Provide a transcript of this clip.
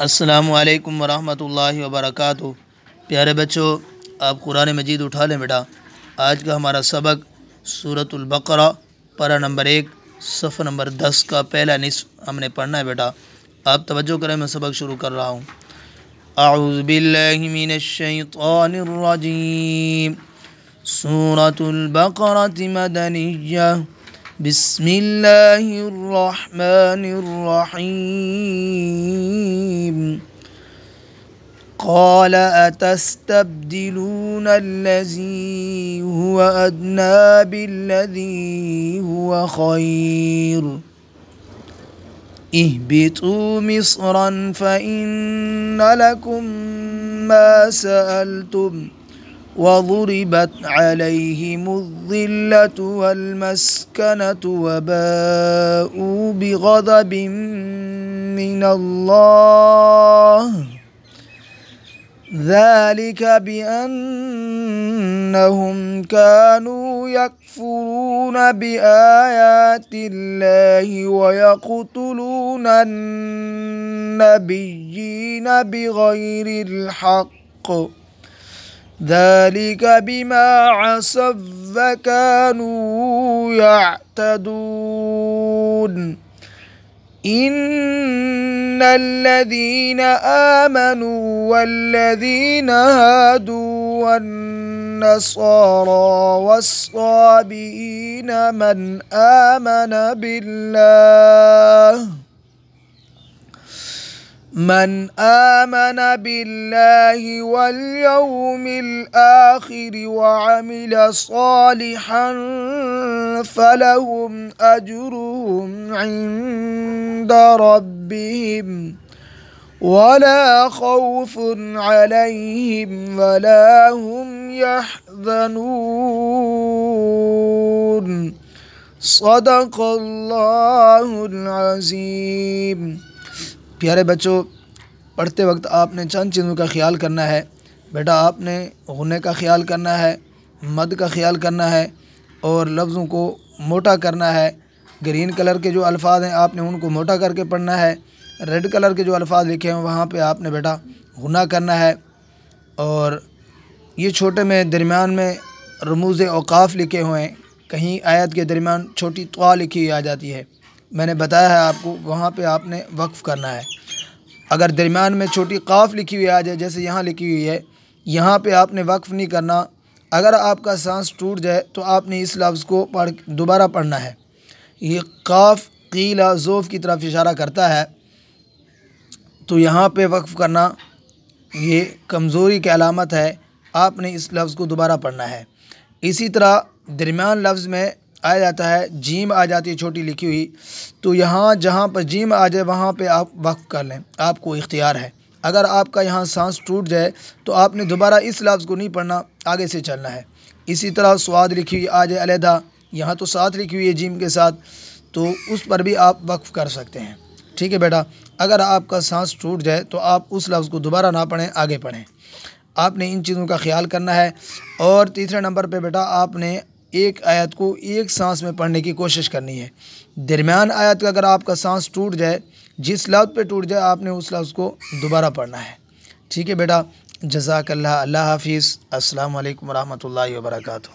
السلام علیکم ورحمۃ اللہ وبرکاتہ۔ پیارے بچوں، آپ قرآن مجید اٹھا لیں بیٹا۔ آج کا ہمارا سبق سورۃ البقرہ پارہ نمبر 1 صفحہ نمبر 10 کا پہلا نصف ہم نے پڑھنا ہے بیٹا۔ آپ توجہ کریں، میں سبق شروع کر رہا ہوں۔ اعوذ باللہ من الشیطان الرجیم۔ سورۃ البقرہ مدنیہ۔ بسم اللہ الرحمن الرحیم۔ قال اتستبدلون الذی هو ادنی بالذی هو خیر اہبطوا مصرا فإن لكم ما سألتم وضربت عليهم الذلة والمسكنة وباءوا بغضب من الله ذلك بأنهم كانوا يكفرون بآيات الله ويقتلون النبيين بغير الحق ذلك بما عصوا وكانوا يعتدون إن الذين آمنوا والذين هادوا والنصارى والصابئين من آمن بالله واليوم الآخر وعمل صالحا فلهم أجرهم عند ربهم ولا خوف عليهم ولا هم يحزنون صدق اللہ العظیم۔ پیارے بچوں، پڑھتے وقت آپ نے چند چیزوں کا خیال کرنا ہے بیٹا۔ آپ نے غنّے کا خیال کرنا ہے، مد کا خیال کرنا ہے، اور لفظوں کو موٹا کرنا ہے۔ گرین کلر کے جو الفاظ ہیں آپ نے ان کو موٹا کر کے پڑھنا ہے۔ ریڈ کلر کے جو الفاظ لکھے ہیں وہاں پہ آپ نے بیٹا غنّہ کرنا ہے۔ اور یہ چھوٹے میں درمیان میں رموز اوقاف لکھے ہوئے ہیں، کہیں آیت کے درمیان چھوٹی طوا لکھی ہوئی آ جاتی ہے، میں نے بتایا ہے آپ کو، وہاں پہ آپ نے وقف کرنا ہے۔ اگر درمیان میں چھوٹی قاف لکھی ہوئی آ جائے، جیسے یہاں لکھی ہوئی ہے، یہاں پہ آپ نے وقف نہیں کرنا۔ اگر آپ کا سانس ٹوٹ جائے تو آپ نے اس لفظ کو دوبارہ پڑھنا ہے۔ یہ قاف قیل ذوف کی طرف اشارہ کرتا ہے، تو یہاں پہ وقف کرنا یہ کمزوری کی علامت ہے۔ آپ نے اس لفظ کو دوبارہ پڑھنا ہے۔ اسی طرح درمیان لفظ میں آ جاتا ہے، جیم آ جاتی ہے چھوٹی لکھی ہوئی، تو یہاں جہاں پر جیم آ جائے وہاں پہ آپ وقف کر لیں، آپ کو اختیار ہے۔ اگر آپ کا یہاں سانس ٹوٹ جائے تو آپ نے دوبارہ اس لفظ کو نہیں پڑھنا، آگے سے چلنا ہے۔ اسی طرح سواد لکھی ہوئی آ جائے علیحدہ، یہاں تو ساتھ لکھی ہوئی ہے جیم کے ساتھ، تو اس پر بھی آپ وقف کر سکتے ہیں۔ ٹھیک ہے بیٹا، اگر آپ کا سانس ٹوٹ جائے تو آپ اس لفظ کو دوبارہ نہ پڑھیں، آگے پڑھیں۔ آپ نے ان چیزوں کا خیال کرنا ہے۔ اور تیسرے نمبر پہ بیٹا آپ نے ایک آیت کو ایک سانس میں پڑھنے کی کوشش کرنی ہے۔ درمیان آیت کا اگر آپ کا سانس ٹوٹ جائے، جس لفظ پہ ٹوٹ جائے، آپ نے اس لفظ کو دوبارہ پڑھنا ہے۔ ٹھیک ہے بیٹا، جزاک اللہ۔ اللہ حافظ۔ السلام علیکم ورحمۃ اللہ وبرکاتہ۔